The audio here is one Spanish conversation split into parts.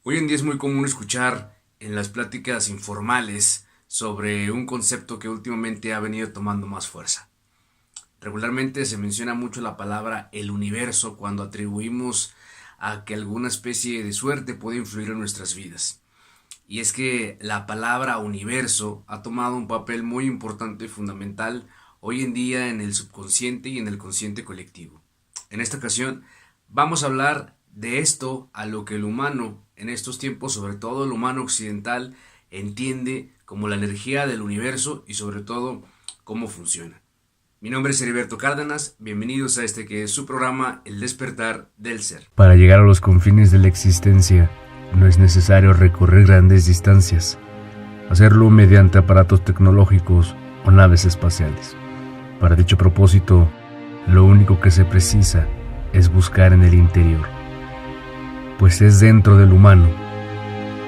Hoy en día es muy común escuchar en las pláticas informales sobre un concepto que últimamente ha venido tomando más fuerza. Regularmente se menciona mucho la palabra el universo cuando atribuimos a que alguna especie de suerte puede influir en nuestras vidas. Y es que la palabra universo ha tomado un papel muy importante y fundamental hoy en día en el subconsciente y en el consciente colectivo. En esta ocasión vamos a hablar de esto a lo que el humano en estos tiempos, sobre todo el humano occidental, entiende como la energía del universo y sobre todo cómo funciona. Mi nombre es Heriberto Cárdenas, bienvenidos a este que es su programa El despertar del ser. Para llegar a los confines de la existencia, no es necesario recorrer grandes distancias, hacerlo mediante aparatos tecnológicos o naves espaciales. Para dicho propósito, lo único que se precisa es buscar en el interior, pues es dentro del humano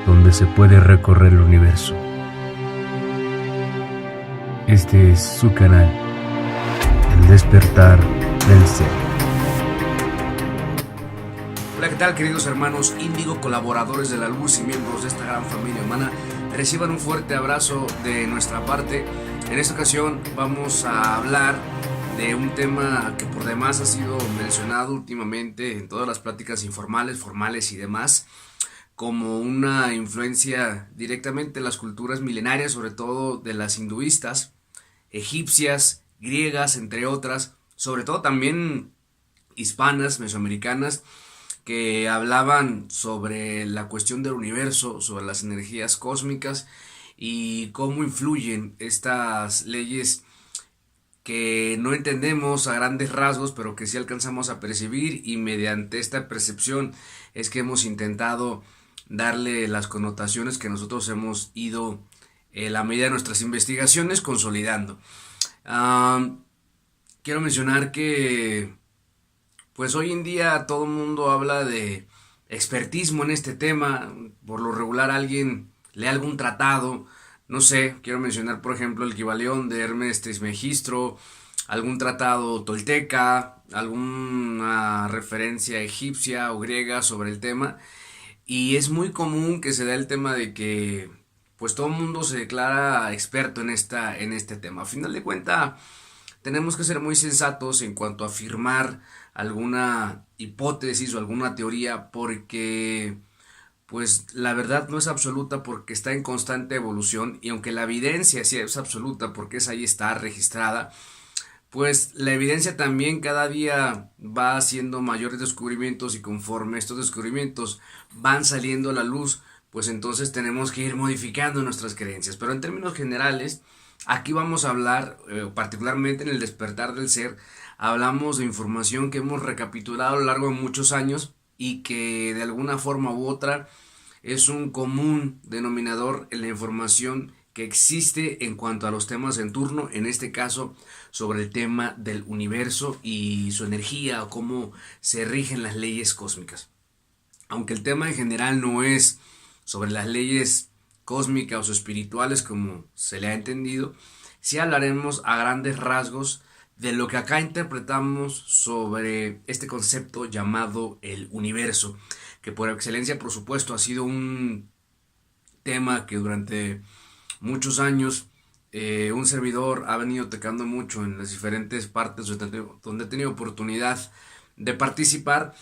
donde se puede recorrer el universo. Este es su canal, El despertar del ser. Hola, ¿qué tal, queridos hermanos índigo, colaboradores de la luz y miembros de esta gran familia humana? Reciban un fuerte abrazo de nuestra parte. En esta ocasión vamos a hablar de un tema que por demás ha sido mencionado últimamente en todas las pláticas informales, formales y demás, como una influencia directamente en las culturas milenarias, sobre todo de las hinduistas, egipcias, griegas, entre otras, sobre todo también hispanas, mesoamericanas, que hablaban sobre la cuestión del universo, sobre las energías cósmicas y cómo influyen estas leyes que no entendemos a grandes rasgos, pero que sí alcanzamos a percibir, y mediante esta percepción es que hemos intentado darle las connotaciones que nosotros hemos ido, a medida de nuestras investigaciones, consolidando. Ah, Quiero mencionar que pues hoy en día todo el mundo habla de expertismo en este tema. Por lo regular alguien lee algún tratado. No sé, quiero mencionar por ejemplo el Kybalión de Hermes Trismegistro, algún tratado tolteca, alguna referencia egipcia o griega sobre el tema. Y es muy común que se da el tema de que pues todo el mundo se declara experto en este tema. A final de cuentas, tenemos que ser muy sensatos en cuanto a afirmar alguna hipótesis o alguna teoría, porque pues la verdad no es absoluta, porque está en constante evolución, y aunque la evidencia sí es absoluta porque es ahí, está registrada, pues la evidencia también cada día va haciendo mayores descubrimientos, y conforme estos descubrimientos van saliendo a la luz, pues entonces tenemos que ir modificando nuestras creencias. Pero en términos generales, aquí vamos a hablar, particularmente en el despertar del ser, hablamos de información que hemos recapitulado a lo largo de muchos años y que de alguna forma u otra es un común denominador en la información que existe en cuanto a los temas en turno, en este caso sobre el tema del universo y su energía o cómo se rigen las leyes cósmicas. Aunque el tema en general no es sobre las leyes cósmicas o espirituales como se le ha entendido, sí hablaremos a grandes rasgos de lo que acá interpretamos sobre este concepto llamado el universo, que por excelencia, por supuesto, ha sido un tema que durante muchos años, un servidor ha venido tocando mucho en las diferentes partes donde he tenido oportunidad de participar.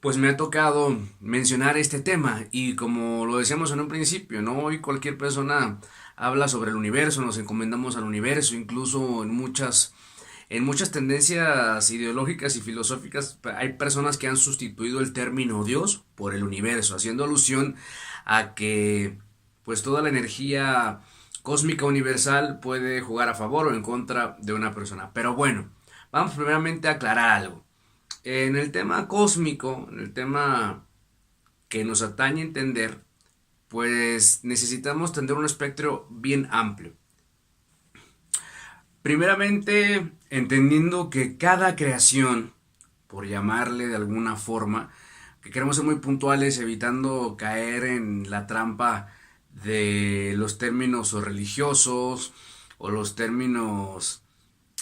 Pues me ha tocado mencionar este tema, y como lo decíamos en un principio, no hoy cualquier persona habla sobre el universo, nos encomendamos al universo, incluso en muchas tendencias ideológicas y filosóficas hay personas que han sustituido el término Dios por el universo, haciendo alusión a que pues toda la energía cósmica universal puede jugar a favor o en contra de una persona. Pero bueno, vamos primeramente a aclarar algo. En el tema cósmico, en el tema que nos atañe entender, pues necesitamos tener un espectro bien amplio. Primeramente, entendiendo que cada creación, por llamarle de alguna forma, que queremos ser muy puntuales, evitando caer en la trampa de los términos o religiosos o los términos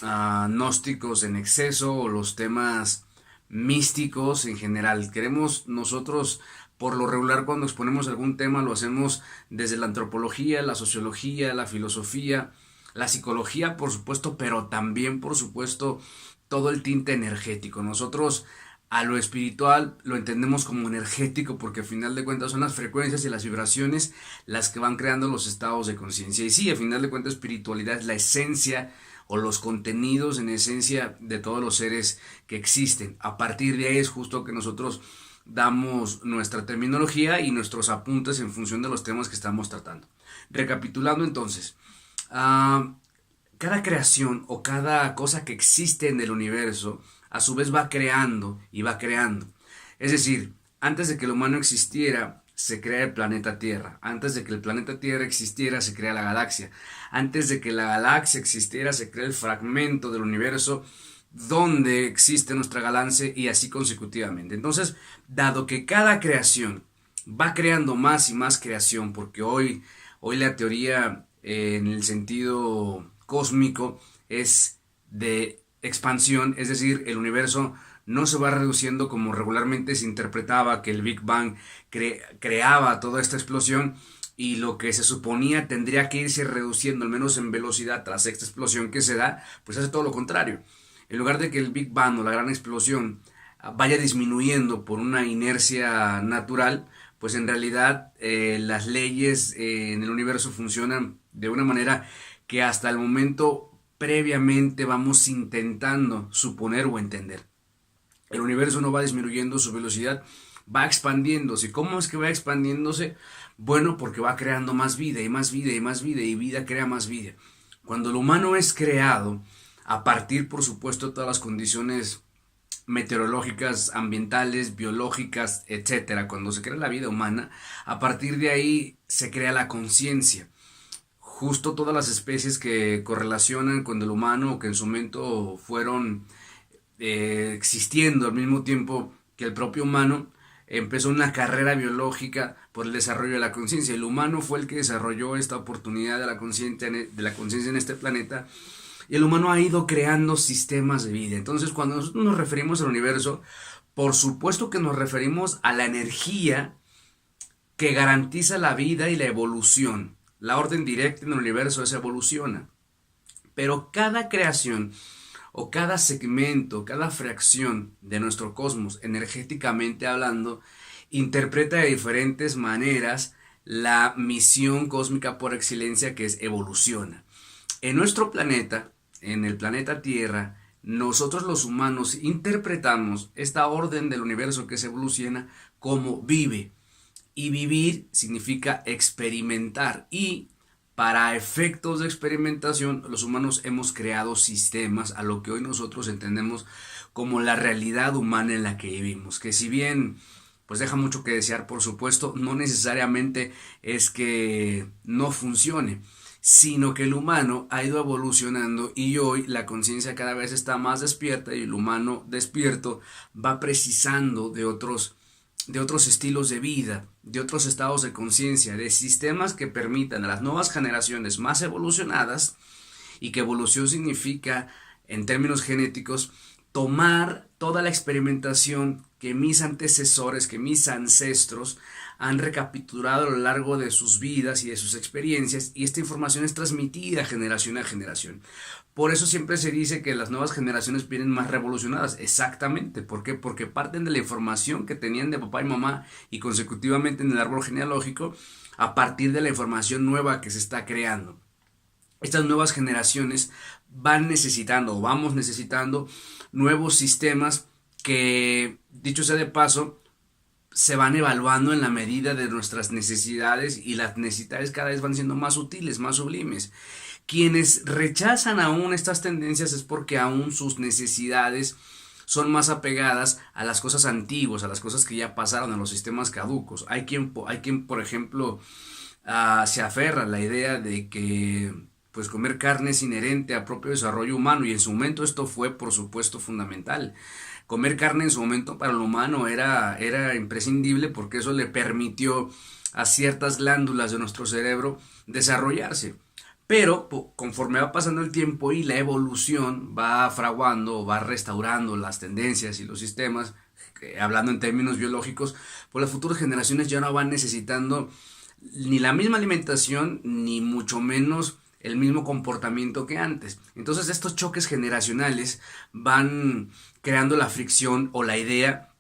gnósticos en exceso o los temas místicos en general. Queremos nosotros Por lo regular, cuando exponemos algún tema, lo hacemos desde la antropología, la sociología, la filosofía, la psicología, por supuesto, pero también, por supuesto, todo el tinte energético. Nosotros a lo espiritual lo entendemos como energético porque al final de cuentas son las frecuencias y las vibraciones las que van creando los estados de conciencia. Y sí, al final de cuentas espiritualidad es la esencia o los contenidos en esencia de todos los seres que existen. A partir de ahí es justo que nosotros damos nuestra terminología y nuestros apuntes en función de los temas que estamos tratando. Recapitulando entonces, cada creación o cada cosa que existe en el universo a su vez va creando y va creando. Es decir, antes de que el humano existiera, se crea el planeta Tierra. Antes de que el planeta Tierra existiera, se crea la galaxia. Antes de que la galaxia existiera, se crea el fragmento del universo donde existe nuestra galaxia y así consecutivamente. Entonces, dado que cada creación va creando más y más creación, porque hoy la teoría en el sentido cósmico es de expansión, es decir, el universo no se va reduciendo como regularmente se interpretaba, que el Big Bang creaba toda esta explosión y lo que se suponía tendría que irse reduciendo, al menos en velocidad, tras esta explosión que se da, pues hace todo lo contrario. En lugar de que el Big Bang o la gran explosión vaya disminuyendo por una inercia natural, pues en realidad las leyes en el universo funcionan de una manera que hasta el momento previamente vamos intentando suponer o entender. El universo no va disminuyendo su velocidad, va expandiéndose. ¿Cómo es que va expandiéndose? Bueno, porque va creando más vida y más vida y más vida y vida crea más vida. Cuando el humano es creado, a partir por supuesto de todas las condiciones meteorológicas, ambientales, biológicas, etcétera, cuando se crea la vida humana, a partir de ahí se crea la conciencia. Justo todas las especies que correlacionan con el humano o que en su momento fueron existiendo al mismo tiempo que el propio humano, empezó una carrera biológica por el desarrollo de la conciencia. El humano fue el que desarrolló esta oportunidad de la conciencia en este planeta y el humano ha ido creando sistemas de vida. Entonces, cuando nosotros nos referimos al universo, por supuesto que nos referimos a la energía que garantiza la vida y la evolución. La orden directa en el universo es evoluciona. Pero cada creación o cada segmento, cada fracción de nuestro cosmos, energéticamente hablando, interpreta de diferentes maneras la misión cósmica por excelencia que es evoluciona. En nuestro planeta, en el planeta Tierra, nosotros los humanos interpretamos esta orden del universo que es evoluciona como vive. Y vivir significa experimentar y para efectos de experimentación los humanos hemos creado sistemas a lo que hoy nosotros entendemos como la realidad humana en la que vivimos, que si bien pues deja mucho que desear, por supuesto, no necesariamente es que no funcione, sino que el humano ha ido evolucionando y hoy la conciencia cada vez está más despierta y el humano despierto va precisando de otros estilos de vida, de otros estados de conciencia, de sistemas que permitan a las nuevas generaciones más evolucionadas, y que evolución significa, en términos genéticos, tomar toda la experimentación que mis antecesores, que mis ancestros han recapitulado a lo largo de sus vidas y de sus experiencias, y esta información es transmitida generación a generación. Por eso siempre se dice que las nuevas generaciones vienen más revolucionadas. Exactamente. ¿Por qué? Porque parten de la información que tenían de papá y mamá y consecutivamente en el árbol genealógico a partir de la información nueva que se está creando. Estas nuevas generaciones van necesitando o vamos necesitando nuevos sistemas que, dicho sea de paso, se van evaluando en la medida de nuestras necesidades y las necesidades cada vez van siendo más sutiles, más sublimes. Quienes rechazan aún estas tendencias es porque aún sus necesidades son más apegadas a las cosas antiguas, a las cosas que ya pasaron, a los sistemas caducos. Hay quien por ejemplo, se aferra a la idea de que pues comer carne es inherente al propio desarrollo humano y en su momento esto fue por supuesto fundamental. Comer carne en su momento para el humano era imprescindible porque eso le permitió a ciertas glándulas de nuestro cerebro desarrollarse. Pero conforme va pasando el tiempo y la evolución va fraguando o va restaurando las tendencias y los sistemas hablando en términos biológicos, pues las futuras generaciones ya no van necesitando ni la misma alimentación, ni mucho menos el mismo comportamiento que antes. Entonces estos choques generacionales van creando la fricción o la idea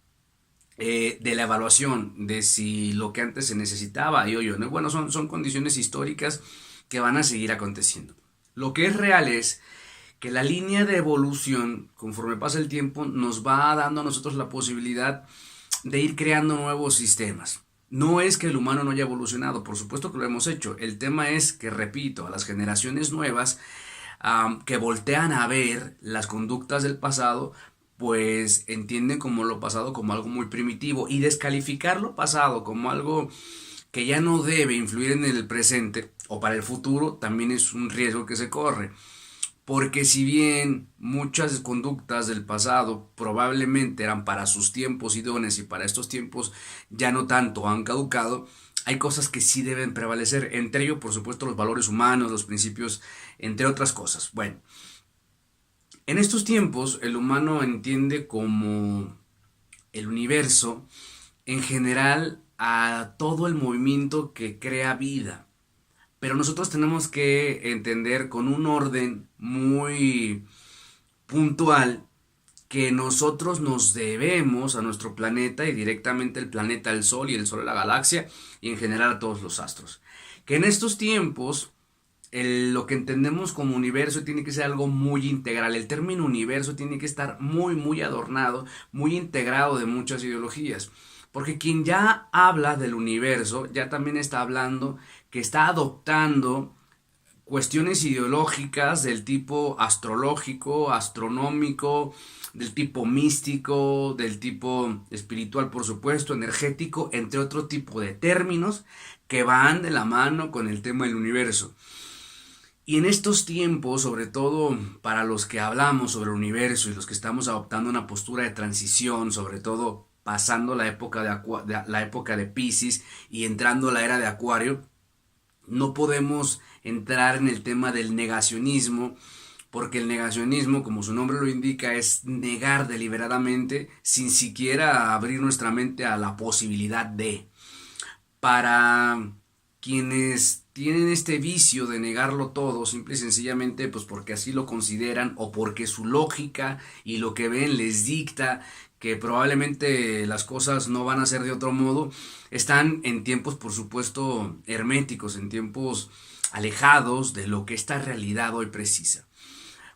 de la evaluación de si lo que antes se necesitaba y hoy no. Bueno, son condiciones históricas que van a seguir aconteciendo. Lo que es real es que la línea de evolución, conforme pasa el tiempo, nos va dando a nosotros la posibilidad de ir creando nuevos sistemas. No es que el humano no haya evolucionado, por supuesto que lo hemos hecho. El tema es que, repito, a las generaciones nuevas que voltean a ver las conductas del pasado, pues entienden como lo pasado como algo muy primitivo, y descalificar lo pasado como algo que ya no debe influir en el presente o para el futuro también es un riesgo que se corre. Porque si bien muchas conductas del pasado probablemente eran para sus tiempos idóneos y para estos tiempos ya no tanto han caducado, hay cosas que sí deben prevalecer, entre ellos por supuesto los valores humanos, los principios, entre otras cosas. Bueno, en estos tiempos el humano entiende como el universo en general a todo el movimiento que crea vida. Pero nosotros tenemos que entender con un orden muy puntual que nosotros nos debemos a nuestro planeta y directamente el planeta al Sol y el Sol a la galaxia y en general a todos los astros. Que en estos tiempos lo que entendemos como universo tiene que ser algo muy integral. El término universo tiene que estar muy adornado, muy integrado de muchas ideologías. Porque quien ya habla del universo ya también está hablando que está adoptando cuestiones ideológicas del tipo astrológico, astronómico, del tipo místico, del tipo espiritual, por supuesto, energético, entre otro tipo de términos que van de la mano con el tema del universo. Y en estos tiempos, sobre todo para los que hablamos sobre el universo y los que estamos adoptando una postura de transición, sobre todo pasando la época la época de Piscis y entrando la era de Acuario, no podemos entrar en el tema del negacionismo, porque el negacionismo, como su nombre lo indica, es negar deliberadamente sin siquiera abrir nuestra mente a la posibilidad de. Para quienes tienen este vicio de negarlo todo, simple y sencillamente pues porque así lo consideran o porque su lógica y lo que ven les dicta que probablemente las cosas no van a ser de otro modo, están en tiempos por supuesto herméticos, en tiempos alejados de lo que esta realidad hoy precisa.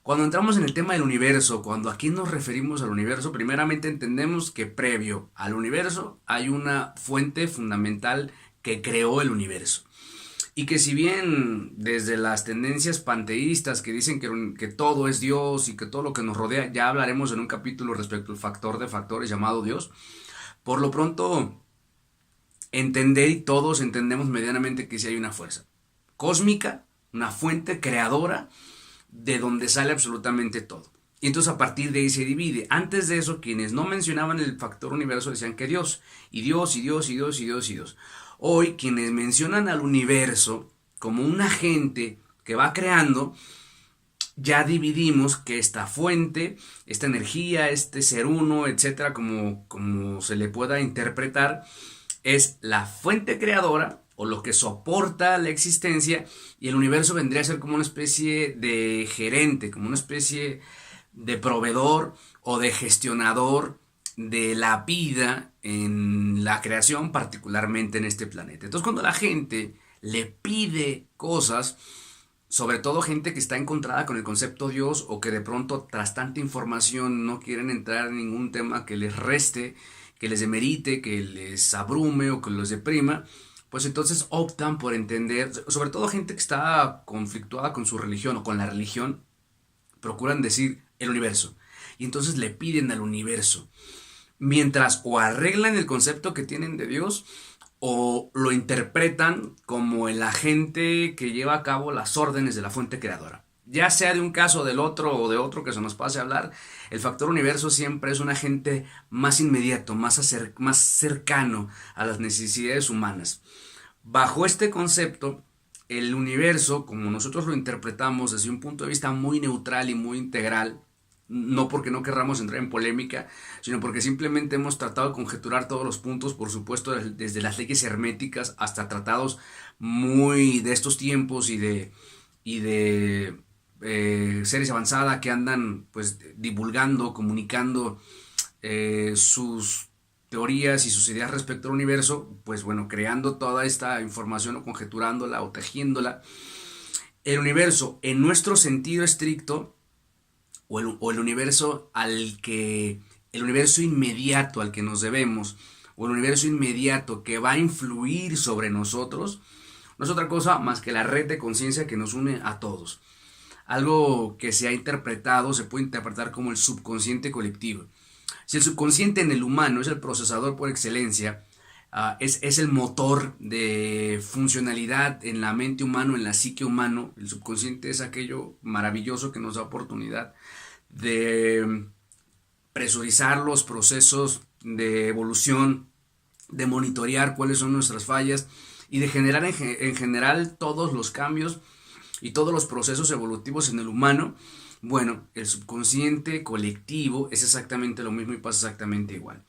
Cuando entramos en el tema del universo, cuando aquí nos referimos al universo, primeramente entendemos que previo al universo hay una fuente fundamental que creó el universo. Y que si bien desde las tendencias panteístas que dicen que todo es Dios y que todo lo que nos rodea, ya hablaremos en un capítulo respecto al factor de factores llamado Dios, por lo pronto entender, y todos entendemos medianamente, que sí hay una fuerza cósmica, una fuente creadora de donde sale absolutamente todo. Y entonces a partir de ahí se divide. Antes de eso, quienes no mencionaban el factor universo decían que Dios, y Dios, y Dios, y Dios, y Dios, y Dios. Hoy quienes mencionan al universo como un agente que va creando, ya dividimos que esta fuente, esta energía, este ser uno, etcétera, como se le pueda interpretar, es la fuente creadora o lo que soporta la existencia, y el universo vendría a ser como una especie de gerente, como una especie de proveedor o de gestionador de la vida en la creación, particularmente en este planeta. Entonces, cuando la gente le pide cosas, sobre todo gente que está encontrada con el concepto Dios o que de pronto tras tanta información no quieren entrar en ningún tema que les reste, que les demerite, que les abrume o que los deprima, pues entonces optan por entender, sobre todo gente que está conflictuada con su religión o con la religión, procuran decir el universo, y entonces le piden al universo, mientras o arreglan el concepto que tienen de Dios o lo interpretan como el agente que lleva a cabo las órdenes de la fuente creadora. Ya sea de un caso, del otro o de otro que se nos pase a hablar, el factor universo siempre es un agente más inmediato, más cercano a las necesidades humanas. Bajo este concepto, el universo, como nosotros lo interpretamos desde un punto de vista muy neutral y muy integral, no porque no querramos entrar en polémica, sino porque simplemente hemos tratado de conjeturar todos los puntos, por supuesto, desde las leyes herméticas hasta tratados muy de estos tiempos y de series avanzadas que andan pues divulgando, comunicando sus teorías y sus ideas respecto al universo, pues bueno, creando toda esta información o conjeturándola o tejiéndola. El universo, en nuestro sentido estricto, o el universo el universo inmediato al que nos debemos, o el universo inmediato que va a influir sobre nosotros, no es otra cosa más que la red de conciencia que nos une a todos. Algo que se puede interpretar como el subconsciente colectivo. Si el subconsciente en el humano es el procesador por excelencia, es el motor de funcionalidad en la mente humana, en la psique humano, el subconsciente es aquello maravilloso que nos da oportunidad de presurizar los procesos de evolución, de monitorear cuáles son nuestras fallas y de generar en general todos los cambios y todos los procesos evolutivos en el humano. Bueno, el subconsciente colectivo es exactamente lo mismo y pasa exactamente igual.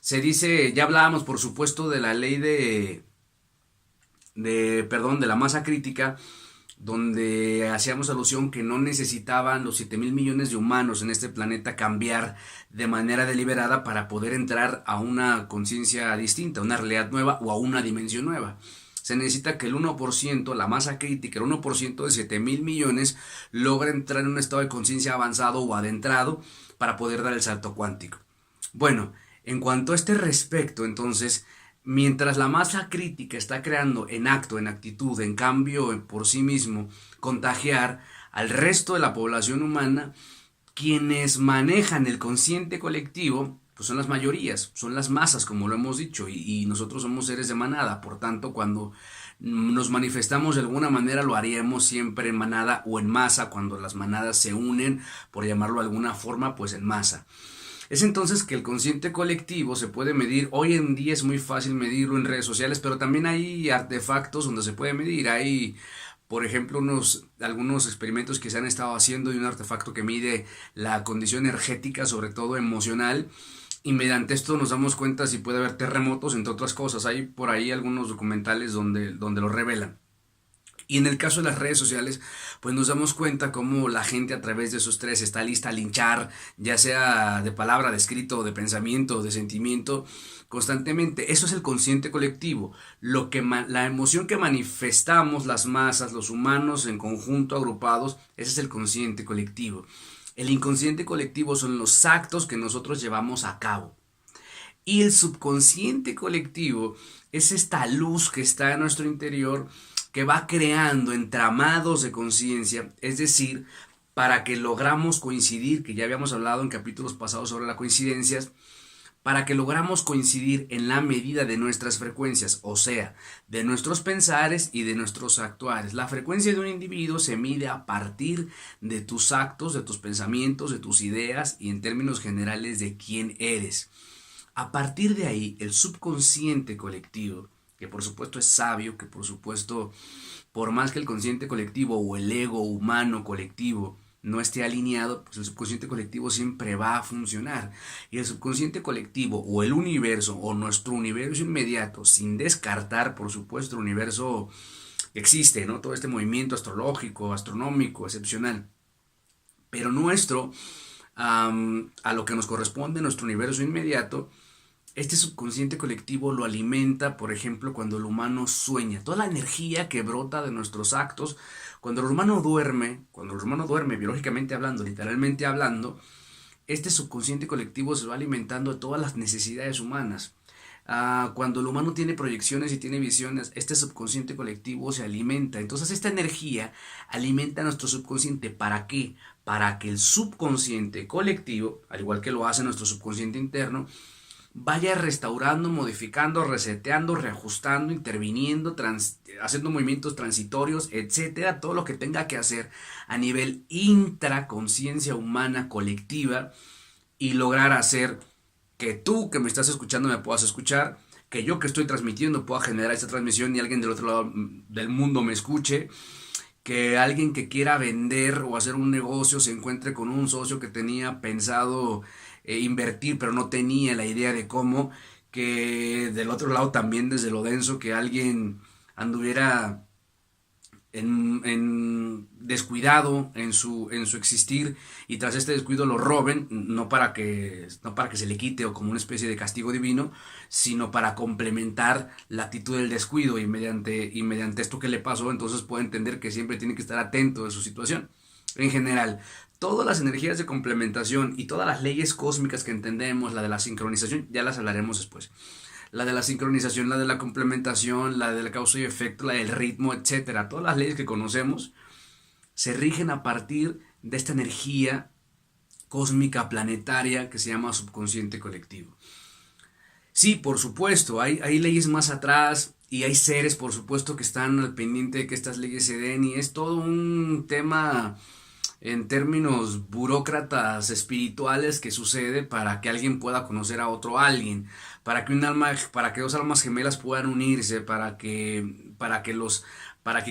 Se dice, ya hablábamos por supuesto de la ley de la masa crítica, donde hacíamos alusión que no necesitaban los 7,000 millones de humanos en este planeta cambiar de manera deliberada para poder entrar a una conciencia distinta, a una realidad nueva o a una dimensión nueva. Se necesita que el 1%, la masa crítica, el 1% de 7,000 millones, logre entrar en un estado de conciencia avanzado o adentrado para poder dar el salto cuántico. Bueno, en cuanto a este respecto, entonces, mientras la masa crítica está creando en acto, en actitud, en cambio por sí mismo, contagiar al resto de la población humana, quienes manejan el consciente colectivo, pues son las mayorías, son las masas, como lo hemos dicho, y nosotros somos seres de manada. Por tanto, cuando nos manifestamos de alguna manera, lo haríamos siempre en manada o en masa, cuando las manadas se unen, por llamarlo de alguna forma, pues en masa. Es entonces que el consciente colectivo se puede medir. Hoy en día es muy fácil medirlo en redes sociales, pero también hay artefactos donde se puede medir. Hay, por ejemplo, algunos experimentos que se han estado haciendo de un artefacto que mide la condición energética, sobre todo emocional, y mediante esto nos damos cuenta si puede haber terremotos, entre otras cosas. Hay por ahí algunos documentales donde lo revelan. Y en el caso de las redes sociales, pues nos damos cuenta cómo la gente a través de esos tres está lista a linchar, ya sea de palabra, de escrito, de pensamiento, de sentimiento, constantemente. Eso es el consciente colectivo, la emoción que manifestamos las masas, los humanos en conjunto, agrupados, ese es el consciente colectivo. El inconsciente colectivo son los actos que nosotros llevamos a cabo. Y el subconsciente colectivo es esta luz que está en nuestro interior, que va creando entramados de conciencia, es decir, para que logramos coincidir, que ya habíamos hablado en capítulos pasados sobre las coincidencias, para que logramos coincidir en la medida de nuestras frecuencias, o sea, de nuestros pensares y de nuestros actuares. La frecuencia de un individuo se mide a partir de tus actos, de tus pensamientos, de tus ideas y en términos generales de quién eres. A partir de ahí, el subconsciente colectivo, que por supuesto es sabio, que por supuesto, por más que el consciente colectivo o el ego humano colectivo no esté alineado, pues el subconsciente colectivo siempre va a funcionar. Y el subconsciente colectivo o el universo o nuestro universo inmediato, sin descartar por supuesto el universo que existe, ¿no? Todo este movimiento astrológico, astronómico, excepcional, pero nuestro, a lo que nos corresponde, nuestro universo inmediato, este subconsciente colectivo lo alimenta, por ejemplo, cuando el humano sueña. Toda la energía que brota de nuestros actos, cuando el humano duerme, biológicamente hablando, literalmente hablando, este subconsciente colectivo se va alimentando de todas las necesidades humanas. Cuando el humano tiene proyecciones y tiene visiones, este subconsciente colectivo se alimenta. Entonces esta energía alimenta a nuestro subconsciente. ¿Para qué? Para que el subconsciente colectivo, al igual que lo hace nuestro subconsciente interno, vaya restaurando, modificando, reseteando, reajustando, interviniendo, haciendo movimientos transitorios, etcétera, todo lo que tenga que hacer a nivel intraconciencia humana colectiva y lograr hacer que tú que me estás escuchando me puedas escuchar, que yo que estoy transmitiendo pueda generar esta transmisión y alguien del otro lado del mundo me escuche, que alguien que quiera vender o hacer un negocio se encuentre con un socio que tenía pensado invertir, pero no tenía la idea de cómo, que del otro lado también desde lo denso, que alguien anduviera descuidado en su existir y tras este descuido lo roben, no para que se le quite o como una especie de castigo divino, sino para complementar la actitud del descuido y mediante esto que le pasó, entonces puede entender que siempre tiene que estar atento de su situación. En general, todas las energías de complementación y todas las leyes cósmicas que entendemos, la de la sincronización, ya las hablaremos después. La de la sincronización, la de la complementación, la de la causa y efecto, la del ritmo, etcétera. Todas las leyes que conocemos se rigen a partir de esta energía cósmica planetaria que se llama subconsciente colectivo. Sí, por supuesto, hay leyes más atrás y hay seres, por supuesto, que están al pendiente de que estas leyes se den y es todo un tema en términos burócratas espirituales que sucede para que alguien pueda conocer a otro alguien, para que dos almas gemelas puedan unirse, para que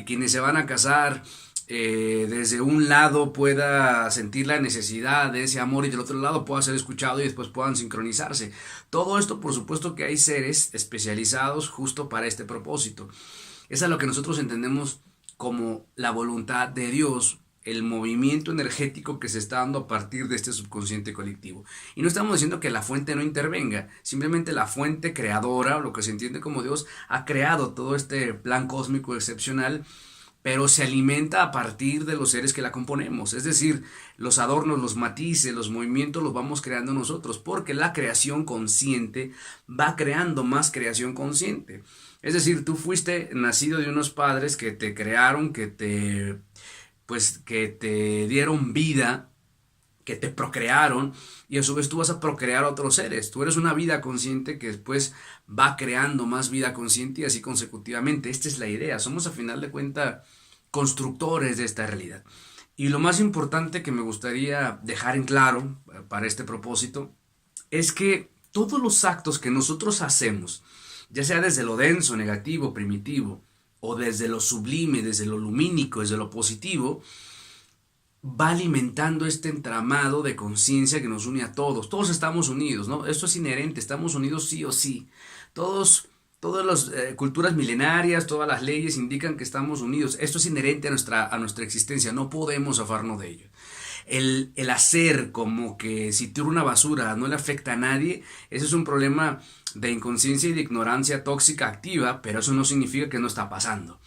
quienes se van a casar desde un lado pueda sentir la necesidad de ese amor y del otro lado pueda ser escuchado y después puedan sincronizarse. Todo esto, por supuesto que hay seres especializados justo para este propósito. Es a lo que nosotros entendemos como la voluntad de Dios, el movimiento energético que se está dando a partir de este subconsciente colectivo. Y no estamos diciendo que la fuente no intervenga, simplemente la fuente creadora, lo que se entiende como Dios, ha creado todo este plan cósmico excepcional, pero se alimenta a partir de los seres que la componemos. Es decir, los adornos, los matices, los movimientos los vamos creando nosotros, porque la creación consciente va creando más creación consciente. Es decir, tú fuiste nacido de unos padres que te crearon, que te dieron vida, que te procrearon y a su vez tú vas a procrear a otros seres. Tú eres una vida consciente que después va creando más vida consciente y así consecutivamente. Esta es la idea. Somos a final de cuentas constructores de esta realidad. Y lo más importante que me gustaría dejar en claro para este propósito es que todos los actos que nosotros hacemos, ya sea desde lo denso, negativo, primitivo, o desde lo sublime, desde lo lumínico, desde lo positivo, va alimentando este entramado de conciencia que nos une a todos. Todos estamos unidos, ¿no? Esto es inherente, estamos unidos sí o sí. Todas las culturas milenarias, todas las leyes indican que estamos unidos. Esto es inherente a nuestra existencia, no podemos zafarnos de ello. El hacer como que si tiro una basura no le afecta a nadie, ese es un problema de inconsciencia y de ignorancia tóxica activa, pero eso no significa que no está pasando.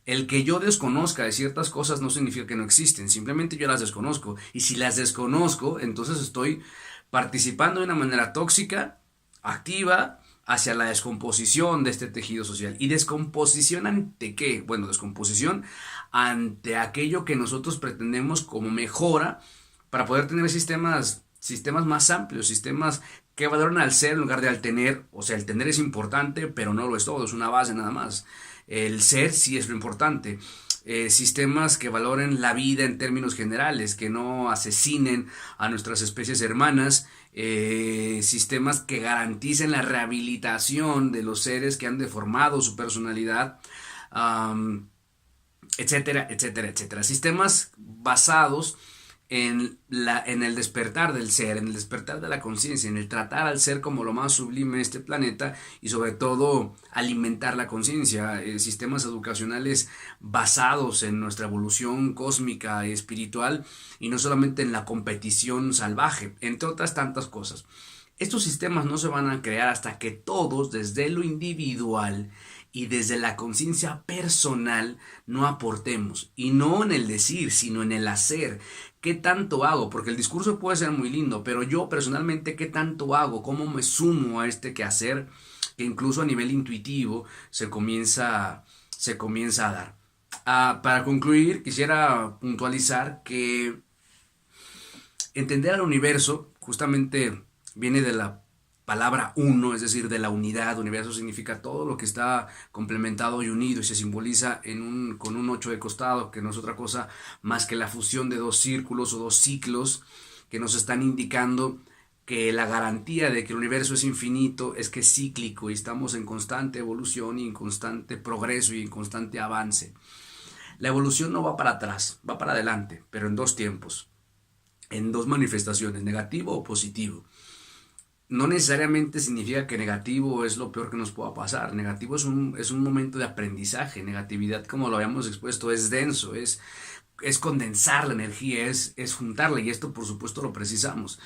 El que yo desconozca de ciertas cosas no significa que no existen, simplemente yo las desconozco. Y si las desconozco, entonces estoy participando de una manera tóxica, activa, hacia la descomposición de este tejido social. ¿Y descomposición ante qué? Bueno, descomposición ante aquello que nosotros pretendemos como mejora para poder tener sistemas más amplios, sistemas que valoran al ser en lugar de al tener. O sea, el tener es importante, pero no lo es todo, es una base nada más. El ser sí es lo importante. Sistemas que valoren la vida en términos generales, que no asesinen a nuestras especies hermanas, sistemas que garanticen la rehabilitación de los seres que han deformado su personalidad, etcétera, etcétera, etcétera. Sistemas basados en el despertar del ser, en el despertar de la conciencia, en el tratar al ser como lo más sublime de este planeta y sobre todo alimentar la conciencia, sistemas educacionales basados en nuestra evolución cósmica y espiritual y no solamente en la competición salvaje, entre otras tantas cosas. Estos sistemas no se van a crear hasta que todos, desde lo individual y desde la conciencia personal, no aportemos. Y no en el decir, sino en el hacer. ¿Qué tanto hago? Porque el discurso puede ser muy lindo, pero yo personalmente, ¿qué tanto hago? ¿Cómo me sumo a este quehacer? Que incluso a nivel intuitivo se comienza a dar. Para concluir, quisiera puntualizar que entender al universo justamente viene de la palabra uno, es decir, de la unidad. Universo significa todo lo que está complementado y unido y se simboliza con un 8 de costado, que no es otra cosa más que la fusión de dos círculos o dos ciclos que nos están indicando que la garantía de que el universo es infinito es que es cíclico y estamos en constante evolución y en constante progreso y en constante avance. La evolución no va para atrás, va para adelante, pero en dos tiempos, en dos manifestaciones, negativo o positivo. No necesariamente significa que negativo es lo peor que nos pueda pasar. Negativo es un momento de aprendizaje. Negatividad, como lo habíamos expuesto, es denso, es condensar la energía, es juntarla, y esto por supuesto lo precisamos.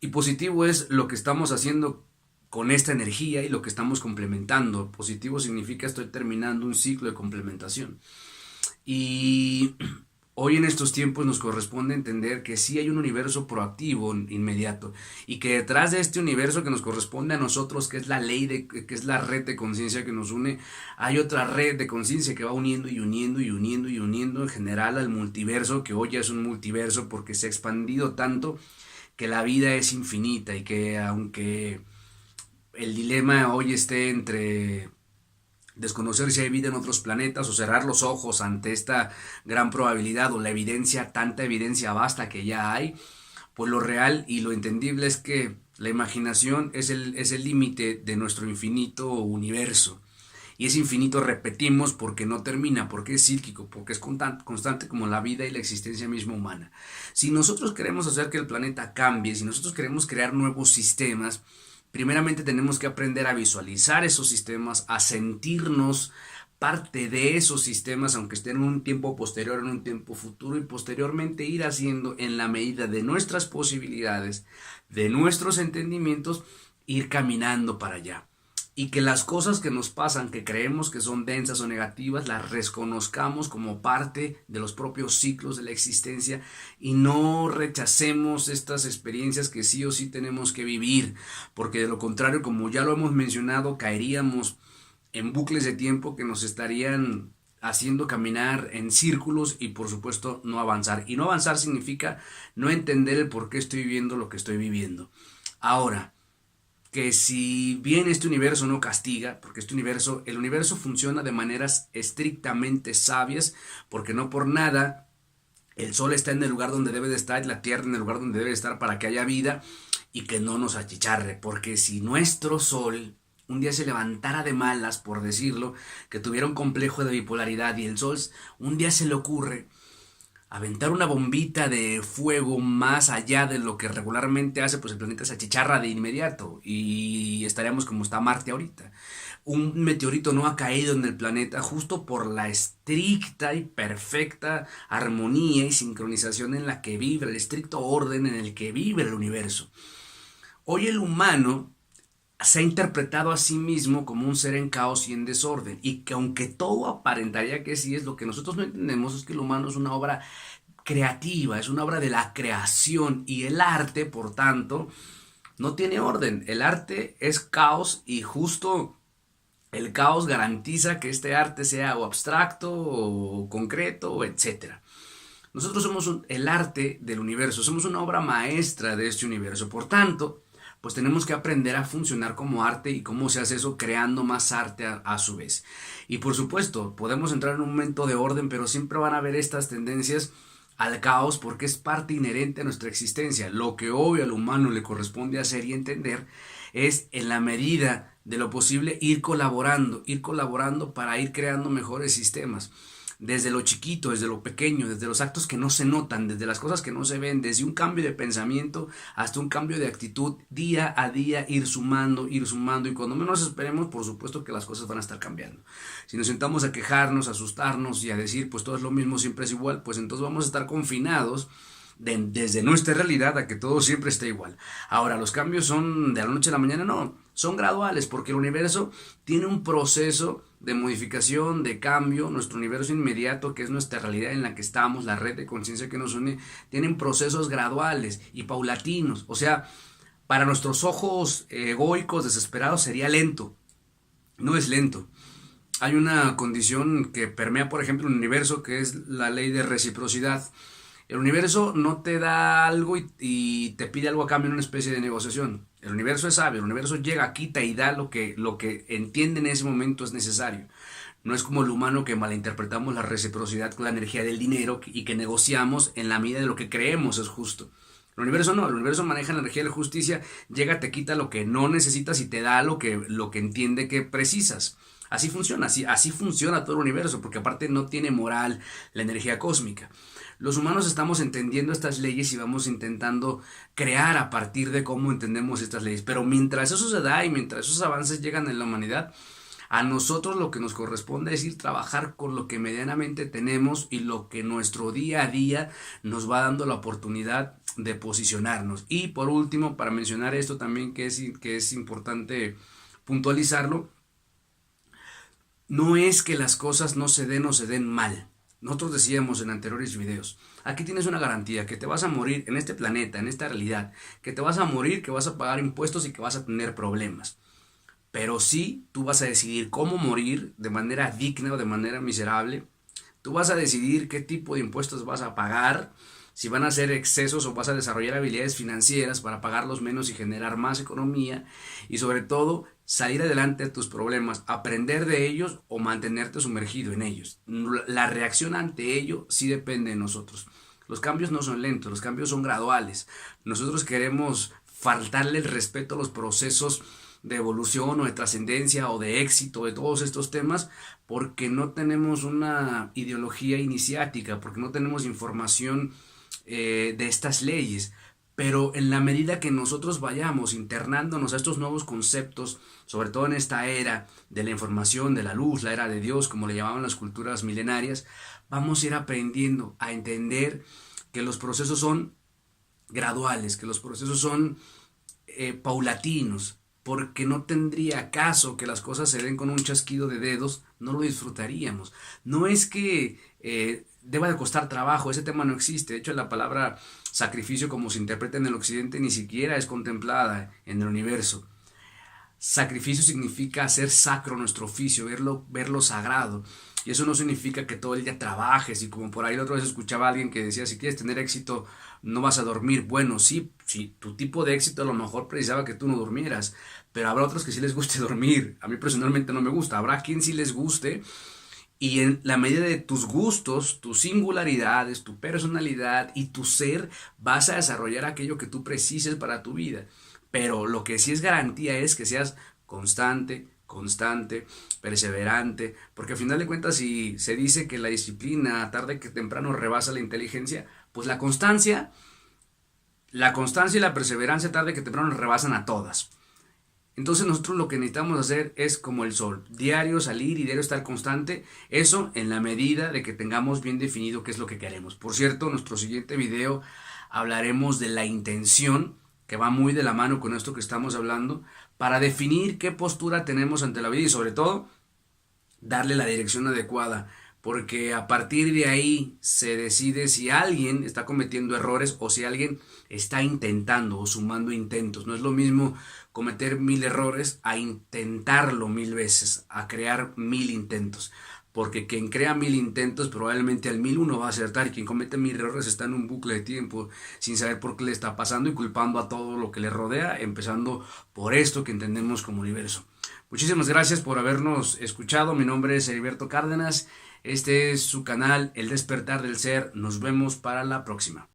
Y positivo es lo que estamos haciendo con esta energía y lo que estamos complementando. Positivo significa estoy terminando un ciclo de complementación. Y hoy en estos tiempos nos corresponde entender que sí hay un universo proactivo inmediato, y que detrás de este universo que nos corresponde a nosotros, que es la que es la red de conciencia que nos une, hay otra red de conciencia que va uniendo y uniendo y uniendo y uniendo en general al multiverso, que hoy ya es un multiverso porque se ha expandido tanto que la vida es infinita, y que aunque el dilema hoy esté entre desconocer si hay vida en otros planetas o cerrar los ojos ante esta gran probabilidad, o la evidencia, tanta evidencia vasta que ya hay, pues lo real y lo entendible es que la imaginación es el límite de nuestro infinito universo. Y ese infinito, repetimos, porque no termina, porque es cíclico, porque es constante como la vida y la existencia misma humana. Si nosotros queremos hacer que el planeta cambie, si nosotros queremos crear nuevos sistemas, primeramente tenemos que aprender a visualizar esos sistemas, a sentirnos parte de esos sistemas, aunque estén en un tiempo posterior, en un tiempo futuro, y posteriormente ir haciendo en la medida de nuestras posibilidades, de nuestros entendimientos, ir caminando para allá. Y que las cosas que nos pasan, que creemos que son densas o negativas, las reconozcamos como parte de los propios ciclos de la existencia, y no rechacemos estas experiencias que sí o sí tenemos que vivir, porque de lo contrario, como ya lo hemos mencionado, caeríamos en bucles de tiempo que nos estarían haciendo caminar en círculos y por supuesto no avanzar. Y no avanzar significa no entender el por qué estoy viviendo lo que estoy viviendo. Ahora, que si bien este universo no castiga, porque el universo funciona de maneras estrictamente sabias, porque no por nada el sol está en el lugar donde debe de estar y la tierra en el lugar donde debe de estar para que haya vida y que no nos achicharre. Porque si nuestro sol un día se levantara de malas, por decirlo, que tuviera un complejo de bipolaridad, y el sol un día se le ocurre aventar una bombita de fuego más allá de lo que regularmente hace, pues el planeta se achicharra de inmediato y estaríamos como está Marte ahorita. Un meteorito no ha caído en el planeta justo por la estricta y perfecta armonía y sincronización en la que vibra, el estricto orden en el que vibra el universo. Hoy el humano se ha interpretado a sí mismo como un ser en caos y en desorden, y que aunque todo aparentaría que sí es, lo que nosotros no entendemos es que el humano es una obra creativa, es una obra de la creación, y el arte, por tanto, no tiene orden. El arte es caos, y justo el caos garantiza que este arte sea o abstracto o concreto, etcétera. Nosotros somos el arte del universo, somos una obra maestra de este universo, por tanto, pues tenemos que aprender a funcionar como arte. ¿Y cómo se hace eso? Creando más arte a su vez. Y por supuesto, podemos entrar en un momento de orden, pero siempre van a haber estas tendencias al caos, porque es parte inherente a nuestra existencia. Lo que hoy al humano le corresponde hacer y entender es, en la medida de lo posible, ir colaborando para ir creando mejores sistemas. Desde lo chiquito, desde lo pequeño, desde los actos que no se notan, desde las cosas que no se ven, desde un cambio de pensamiento hasta un cambio de actitud, día a día ir sumando, y cuando menos esperemos, por supuesto que las cosas van a estar cambiando. Si nos sentamos a quejarnos, a asustarnos y a decir pues todo es lo mismo, siempre es igual, pues entonces vamos a estar confinados desde nuestra realidad a que todo siempre esté igual. Ahora, los cambios son de la noche a la mañana, no, son graduales, porque el universo tiene un proceso de modificación, de cambio. Nuestro universo inmediato, que es nuestra realidad en la que estamos, la red de conciencia que nos une, tienen procesos graduales y paulatinos. O sea, para nuestros ojos egoicos, desesperados, sería lento. No es lento. Hay una condición que permea, por ejemplo, el universo, que es la ley de reciprocidad. El universo no te da algo y te pide algo a cambio en una especie de negociación. El universo es sabio, el universo llega, quita y da lo que entiende en ese momento es necesario. No es como el humano, que malinterpretamos la reciprocidad con la energía del dinero y que negociamos en la medida de lo que creemos es justo. El universo no, el universo maneja la energía de la justicia, llega, te quita lo que no necesitas y te da lo que entiende que precisas. Así funciona, así funciona todo el universo, porque aparte no tiene moral la energía cósmica. Los humanos estamos entendiendo estas leyes y vamos intentando crear a partir de cómo entendemos estas leyes. Pero mientras eso se da y mientras esos avances llegan en la humanidad, a nosotros lo que nos corresponde es ir trabajar con lo que medianamente tenemos y lo que nuestro día a día nos va dando la oportunidad de posicionarnos. Y por último, para mencionar esto también que es importante puntualizarlo, no es que las cosas no se den o se den mal. Nosotros decíamos en anteriores videos, aquí tienes una garantía que te vas a morir en este planeta, en esta realidad, que te vas a morir, que vas a pagar impuestos y que vas a tener problemas. Pero sí, tú vas a decidir cómo morir de manera digna o de manera miserable. Tú vas a decidir qué tipo de impuestos vas a pagar, si van a ser excesos o vas a desarrollar habilidades financieras para pagarlos menos y generar más economía. Y sobre todo, salir adelante de tus problemas, aprender de ellos o mantenerte sumergido en ellos. La reacción ante ello sí depende de nosotros. Los cambios no son lentos, los cambios son graduales. Nosotros queremos faltarle el respeto a los procesos de evolución o de trascendencia o de éxito de todos estos temas porque no tenemos una ideología iniciática, porque no tenemos información de estas leyes. Pero en la medida que nosotros vayamos internándonos a estos nuevos conceptos, sobre todo en esta era de la información, de la luz, la era de Dios, como le llamaban las culturas milenarias, vamos a ir aprendiendo a entender que los procesos son graduales, que los procesos son paulatinos, porque no tendría caso que las cosas se den con un chasquido de dedos, no lo disfrutaríamos. No es que deba de costar trabajo, ese tema no existe. De hecho, la palabra sacrificio, como se interpreta en el occidente, ni siquiera es contemplada en el universo. Sacrificio significa hacer sacro nuestro oficio, verlo sagrado. Y eso no significa que todo el día trabajes. Y como por ahí la otra vez escuchaba a alguien que decía, si quieres tener éxito, no vas a dormir. Bueno, sí, tu tipo de éxito a lo mejor precisaba que tú no durmieras. Pero habrá otros que sí les guste dormir. A mí personalmente no me gusta. Habrá quien sí les guste. Y en la medida de tus gustos, tus singularidades, tu personalidad y tu ser, vas a desarrollar aquello que tú precises para tu vida. Pero lo que sí es garantía es que seas constante, perseverante, porque al final de cuentas si se dice que la disciplina tarde que temprano rebasa la inteligencia, pues la constancia y la perseverancia tarde que temprano rebasan a todas. Entonces nosotros lo que necesitamos hacer es como el sol, diario salir y diario estar constante, eso en la medida de que tengamos bien definido qué es lo que queremos. Por cierto, en nuestro siguiente video hablaremos de la intención, que va muy de la mano con esto que estamos hablando, para definir qué postura tenemos ante la vida y sobre todo darle la dirección adecuada, porque a partir de ahí se decide si alguien está cometiendo errores o si alguien está intentando o sumando intentos. No es lo mismo cometer 1000 errores a intentarlo 1000 veces, a crear 1000 intentos. Porque quien crea 1000 intentos probablemente al 1001 va a acertar y quien comete 1000 errores está en un bucle de tiempo sin saber por qué le está pasando y culpando a todo lo que le rodea, empezando por esto que entendemos como universo. Muchísimas gracias por habernos escuchado. Mi nombre es Heriberto Cárdenas. Este es su canal El Despertar del Ser. Nos vemos para la próxima.